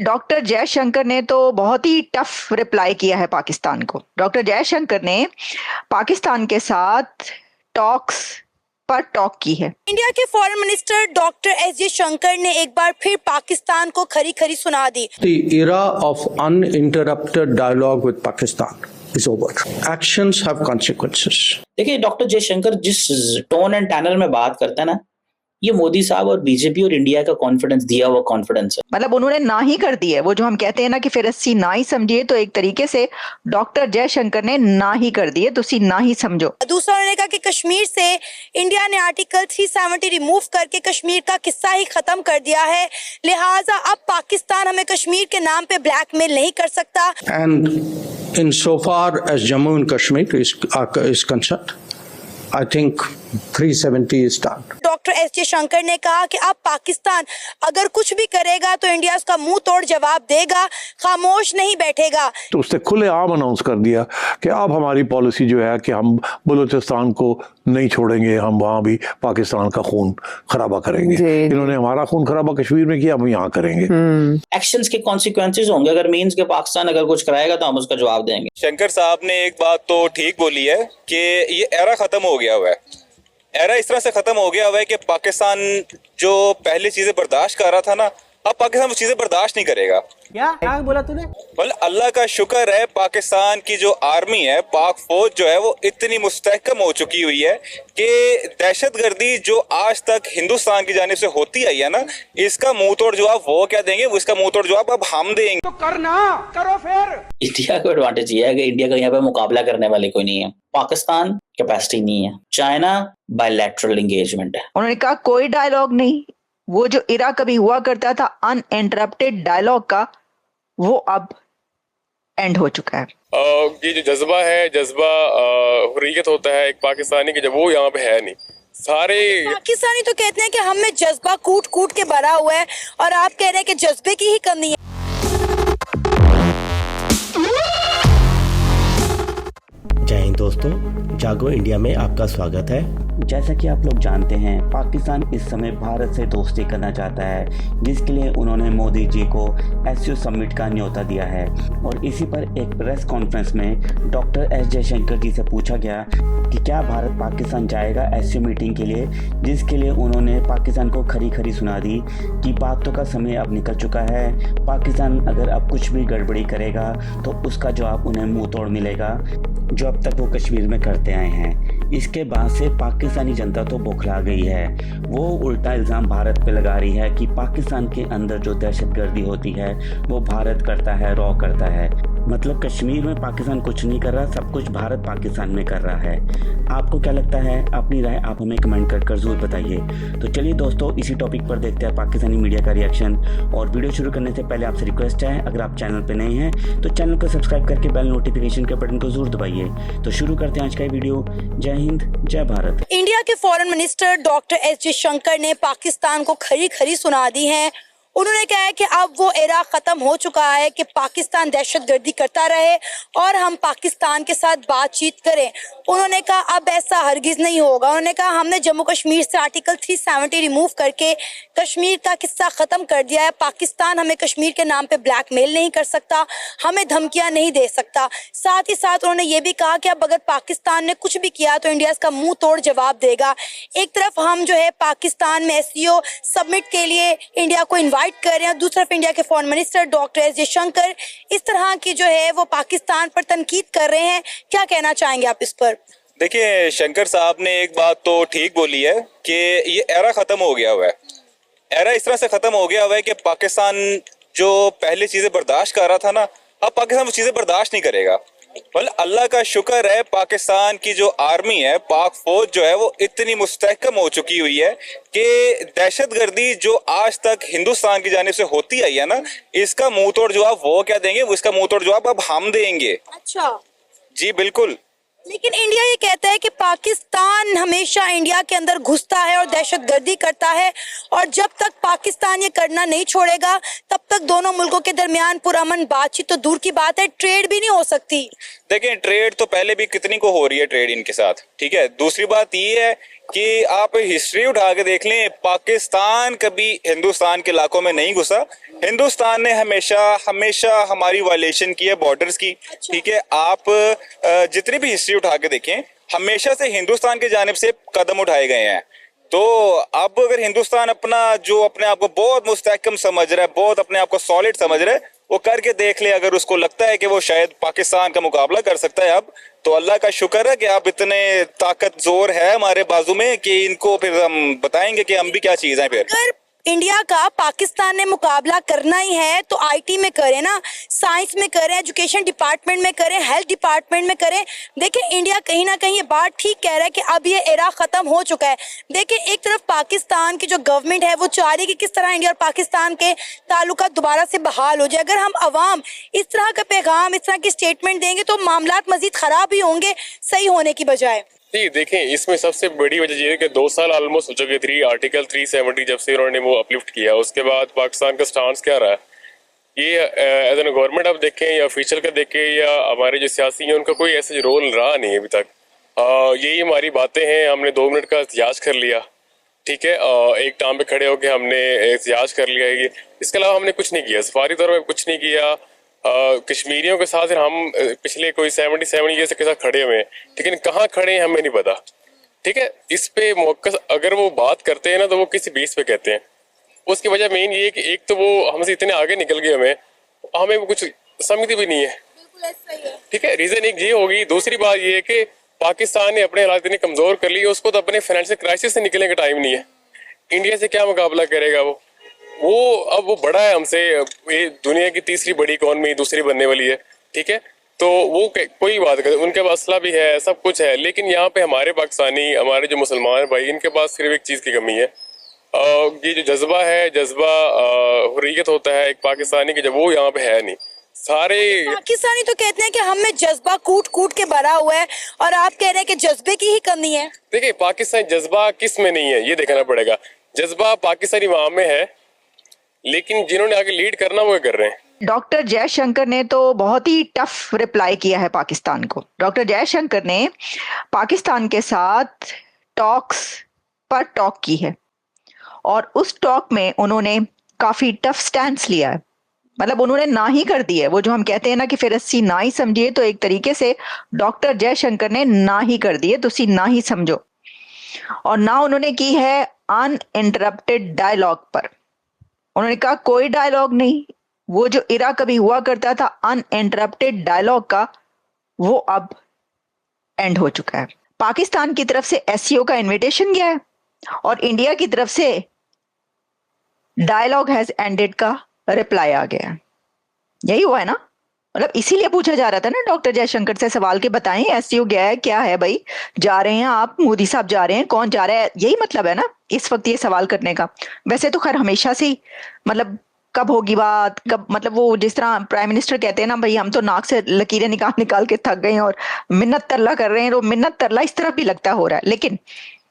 Doctor Jaishankar ने तो बहुत ही टफ रिप्लाई किया है पाकिस्तान को। डॉक्टर जयशंकर ने पाकिस्तान के साथ टॉक्स पर टॉक की है। इंडिया के foreign minister doctor S Jaishankar ने एक बार फिर पाकिस्तान को खरी खरी सुना दी। The era of uninterrupted dialogue with Pakistan is over. Actions have consequences. देखिए, डॉक्टर जयशंकर जिस टोन एंड टैनल में बात करते हैं ना, ये मोदी साहब और बीजेपी और इंडिया का कॉन्फिडेंस दिया हुआ कॉन्फिडेंस है। मतलब उन्होंने ना ही कर दी है। वो जो हम कहते हैं ना कि फिर अस्सी ना ही समझिए, तो एक तरीके से डॉक्टर जयशंकर ने ना ही कर दी है, तो ना ही समझो। दूसरा उन्होंने कहा कि कश्मीर से इंडिया ने आर्टिकल 370 रिमूव करके कश्मीर का किस्सा ही खत्म कर दिया है, लिहाजा अब पाकिस्तान हमें कश्मीर के नाम पे ब्लैकमेल नहीं कर सकता। And insofar as Jammu and Kashmir is concerned, I think 370 is done. Doctor S Jaishankar ने कहा कि अब पाकिस्तान अगर कुछ भी करेगा तो इंडिया उसका मुंह तोड़ जवाब देगा, खामोश नहीं बैठेगा। तो उसने खुलेआम अनाउंस कर दिया कि अब हमारी पॉलिसी जो है कि हम बलूचिस्तान को नहीं छोड़ेंगे, हम वहां भी पाकिस्तान का खून खराबा करेंगे। इन्होंने हमारा खून खराबा कश्मीर में किया, हम यहाँ करेंगे। एक्शंस के कॉन्सिक्वेंसेस होंगे। अगर मीन्स के पाकिस्तान अगर कुछ कराएगा तो हम उसका जवाब देंगे। शंकर साहब ने एक बात तो ठीक बोली है कि ये एरा खत्म हो गया हुआ है। एरा इस तरह से खत्म हो गया हुआ है कि पाकिस्तान जो पहले चीजें बर्दाश्त कर रहा था ना, अब पाकिस्तान वो चीजें बर्दाश्त नहीं करेगा। क्या बोला तूने? बोल अल्लाह का शुक्र है, पाकिस्तान की जो आर्मी है, पाक फौज जो है वो इतनी मुस्तहकम हो चुकी हुई है कि दहशतगर्दी जो आज तक हिंदुस्तान की जानिब से होती आई है ना, इसका मुंह तोड़ जवाब वो क्या देंगे, वो इसका मुंह तोड़ जवाब अब हम देंगे। तो करना करो फिर। इंडिया को एडवांटेज ये है कि इंडिया का यहाँ पे मुकाबला करने वाले कोई नहीं है। पाकिस्तान कैपेसिटी नहीं है। चाइना बायलैटरल एंगेजमेंट है। उन्होंने कहा कोई डायलॉग नहीं। वो जो इरा कभी हुआ करता था अनइंटरप्टेड डायलॉग का, वो अब एंड हो चुका है। ये जो जज्बा है, जज्बा हुर्रियत होता है एक पाकिस्तानी की, जब वो यहाँ पे है नहीं। सारे पाकिस्तानी तो कहते हैं कि हम में जज्बा कूट कूट के भरा हुआ है, और आप कह रहे हैं कि जज्बे की ही कमी है। जय हिंद दोस्तों, जागो इंडिया में आपका स्वागत है। जैसा कि आप लोग जानते हैं, पाकिस्तान इस समय भारत से दोस्ती करना चाहता है, जिसके लिए उन्होंने मोदी जी को एससीओ समिट का न्योता दिया है। और इसी पर एक प्रेस कॉन्फ्रेंस में डॉक्टर एस जयशंकर जी से पूछा गया कि क्या भारत पाकिस्तान जाएगा एससीओ मीटिंग के लिए, जिसके लिए उन्होंने पाकिस्तान को खरी खरी सुना दी कि बातों का समय अब निकल चुका है। पाकिस्तान अगर अब कुछ भी गड़बड़ी करेगा तो उसका जवाब उन्हें मुंह तोड़ मिलेगा, जो अब तक वो कश्मीर में करते आए हैं। इसके बाद से पाकिस्तानी जनता तो बौखला गई है। वो उल्टा इल्ज़ाम भारत पे लगा रही है कि पाकिस्तान के अंदर जो दहशतगर्दी होती है वो भारत करता है, रॉ करता है। मतलब कश्मीर में पाकिस्तान कुछ नहीं कर रहा, सब कुछ भारत पाकिस्तान में कर रहा है। आपको क्या लगता है? अपनी राय आप हमें कमेंट कर जरूर बताइए। तो चलिए दोस्तों, इसी टॉपिक पर देखते हैं पाकिस्तानी मीडिया का रिएक्शन। और वीडियो शुरू करने से पहले आपसे रिक्वेस्ट है, अगर आप चैनल पर नए हैं तो चैनल को सब्सक्राइब करके बेल नोटिफिकेशन के बटन को जरूर दबाइए। तो शुरू करते हैं आज का वीडियो। जय हिंद, जय भारत। इंडिया के foreign minister doctor S Jaishankar ने पाकिस्तान को खरी खरी सुना दी है। उन्होंने कहा है कि अब वो एरा खत्म हो चुका है कि पाकिस्तान दहशतगर्दी करता रहे और हम पाकिस्तान के साथ बातचीत करें। उन्होंने कहा अब ऐसा हरगिज नहीं होगा। उन्होंने कहा हमने जम्मू कश्मीर से आर्टिकल 370 रिमूव करके कश्मीर का किस्सा खत्म कर दिया है। पाकिस्तान हमें कश्मीर के नाम पे ब्लैकमेल नहीं कर सकता, हमें धमकियां नहीं दे सकता। साथ ही साथ उन्होंने ये भी कहा कि अब अगर पाकिस्तान ने कुछ भी किया तो इंडिया इसका मुंह तोड़ जवाब देगा। एक तरफ हम जो है पाकिस्तान में एससीओ समिट के लिए इंडिया को इन्वाइट कर रहे हैं, दूसरी तरफ इंडिया के foreign minister doctor S Jaishankar इस तरह की जो है वो पाकिस्तान पर तनकीद कर रहे हैं। क्या कहना चाहेंगे आप इस पर? देखिए, शंकर साहब ने एक बात तो ठीक बोली है कि ये एरा खत्म हो गया हुआ है। एरा इस तरह से खत्म हो गया हुआ है कि पाकिस्तान जो पहले चीजें बर्दाश्त कर रहा था ना, अब पाकिस्तान वो चीजें बर्दाश्त नहीं करेगा। मतलब अल्लाह का शुक्र है, पाकिस्तान की जो आर्मी है, पाक फौज जो है वो इतनी मुस्तहकम हो चुकी हुई है कि दहशतगर्दी जो आज तक हिंदुस्तान की जानिब से होती आई है ना, इसका मुंह तोड़ जवाब वो क्या देंगे, वो इसका मुंह तोड़ जवाब अब हम देंगे। अच्छा जी बिल्कुल। लेकिन इंडिया ये कहता है कि पाकिस्तान हमेशा इंडिया के अंदर घुसता है और दहशतगर्दी करता है, और जब तक पाकिस्तान ये करना नहीं छोड़ेगा तब तक दोनों मुल्कों के दरमियान पुरअमन बातचीत तो दूर की बात है, ट्रेड भी नहीं हो सकती। देखें, ट्रेड तो पहले भी कितनी को हो रही है ट्रेड इनके साथ, ठीक है। दूसरी बात ये है कि आप हिस्ट्री उठा के देख लें, पाकिस्तान कभी हिंदुस्तान के इलाकों में नहीं घुसा। हिंदुस्तान ने हमेशा हमारी वायलेशन की है बॉर्डर्स की। ठीक है, आप जितनी भी हिस्ट्री उठा के देखें, हमेशा से हिंदुस्तान की जानिब से कदम उठाए गए हैं। तो अब अगर हिंदुस्तान अपने आप को बहुत मुस्तहकम समझ रहा है, बहुत अपने आप को सॉलिड समझ रहा है, वो करके देख ले। अगर उसको लगता है कि वो शायद पाकिस्तान का मुकाबला कर सकता है अब, तो अल्लाह का शुक्र है कि आप इतने ताकत जोर है हमारे बाजू में कि इनको फिर हम बताएंगे कि हम भी क्या चीज है। फिर अगर इंडिया का पाकिस्तान ने मुकाबला करना ही है तो आईटी में करें ना, साइंस में करें, एजुकेशन डिपार्टमेंट में करें, हेल्थ डिपार्टमेंट में करें। देखिए इंडिया कहीं ना कहीं ये बात ठीक कह रहा है कि अब ये एरा खत्म हो चुका है। देखिए एक तरफ पाकिस्तान की जो गवर्नमेंट है वो चाह रही है कि किस तरह इंडिया और पाकिस्तान के ताल्लुकात दोबारा से बहाल हो जाए। अगर हम अवाम इस तरह का पैगाम, इस तरह की स्टेटमेंट देंगे तो मामलात मजीद खराब ही होंगे सही होने की बजाय। जी देखें, इसमें सबसे बड़ी वजह ये है कि 2 साल ऑलमोस्ट हो चुके थे आर्टिकल 370 जब से उन्होंने वो अपलिफ्ट किया। उसके बाद पाकिस्तान का स्टांस क्या रहा है, ये एज एन गवर्नमेंट आप देखें या ऑफिशियल का देखें या हमारे जो सियासी हैं उनका कोई ऐसा रोल रहा नहीं अभी तक। यही हमारी बातें हैं, हमने 2 मिनट का एहतियाज कर लिया, ठीक है, एक टांग पे खड़े होकर हमने एहतियाज कर लिया। ये इसके अलावा हमने कुछ नहीं किया, सफारी तौर पर कुछ नहीं किया। कश्मीरियों के साथ हम पिछले कोई 77 ईयर के साथ खड़े हुए हैं, लेकिन कहाँ खड़े हैं हमें नहीं पता। ठीक है, इस पे मौक़िफ़ अगर वो बात करते हैं ना तो वो किसी बेस पे कहते हैं। उसकी वजह मेन ये है कि एक तो वो हमसे इतने आगे निकल गए, हमें वो कुछ समझती भी नहीं है। ठीक है, रीजन एक ये होगी। दूसरी बात ये है कि पाकिस्तान ने अपने हालात इतने कमजोर कर लिए, उसको तो अपने फाइनेंशियल क्राइसिस से निकलने का टाइम नहीं है। इंडिया से क्या मुकाबला करेगा वो अब वो बड़ा है हमसे, ये दुनिया की तीसरी बड़ी इकॉनमी दूसरी बनने वाली है। ठीक है, तो वो कोई बात कर, उनके पास असला भी है, सब कुछ है, लेकिन यहाँ पे हमारे पाकिस्तानी, हमारे जो मुसलमान भाई, इनके पास सिर्फ एक चीज़ की कमी है। ये जो जज्बा है, जज्बा हुर्रियत होता है एक पाकिस्तानी की, जब वो यहाँ पे है नहीं। सारे पाकिस्तानी तो कहते हैं कि हम में जज्बा कूट कूट के भरा हुआ है, और आप कह रहे हैं कि जज्बे की ही कमी है। देखिए, पाकिस्तानी जज्बा किस में नहीं है ये देखना पड़ेगा। जज्बा पाकिस्तानी अवाम में है, लेकिन जिन्होंने आगे लीड करना वो कर रहे हैं। डॉक्टर जयशंकर ने तो बहुत ही टफ रिप्लाई किया है पाकिस्तान को। डॉक्टर जयशंकर ने पाकिस्तान के साथ टॉक्स पर टॉक की है, और उस टॉक में उन्होंने काफी टफ स्टैंड लिया है। मतलब उन्होंने ना ही कर दी है। वो जो हम कहते हैं ना कि फिरस्ती ना ही समझिए, तो एक तरीके से डॉक्टर जयशंकर ने ना ही कर दी है, तो उसी ना ही समझो। और ना उन्होंने की है अनइंटरप्टेड डायलॉग पर। उन्होंने कहा कोई डायलॉग नहीं, वो जो इरा कभी हुआ करता था अनइंटरप्टेड डायलॉग का, वो अब एंड हो चुका है। पाकिस्तान की तरफ से एससीओ का इनविटेशन गया है, और इंडिया की तरफ से डायलॉग हैज एंडेड का रिप्लाई आ गया। यही हुआ है ना। मतलब इसीलिए पूछा जा रहा था ना डॉक्टर जयशंकर से सवाल के, बताएं एससीओ गया है, क्या है भाई, जा रहे हैं आप, मोदी साहब जा रहे हैं, कौन जा रहा है, यही मतलब है ना इस वक्त ये सवाल करने का। वैसे तो खैर हमेशा से मतलब कब होगी बात, कब, मतलब वो जिस तरह प्राइम मिनिस्टर कहते हैं ना, भाई हम तो नाक से लकीरें निकाल निकाल के थक गए हैं और मिन्नत तरला कर रहे हैं, तो मिन्नत तरला इस तरह भी लगता हो रहा है। लेकिन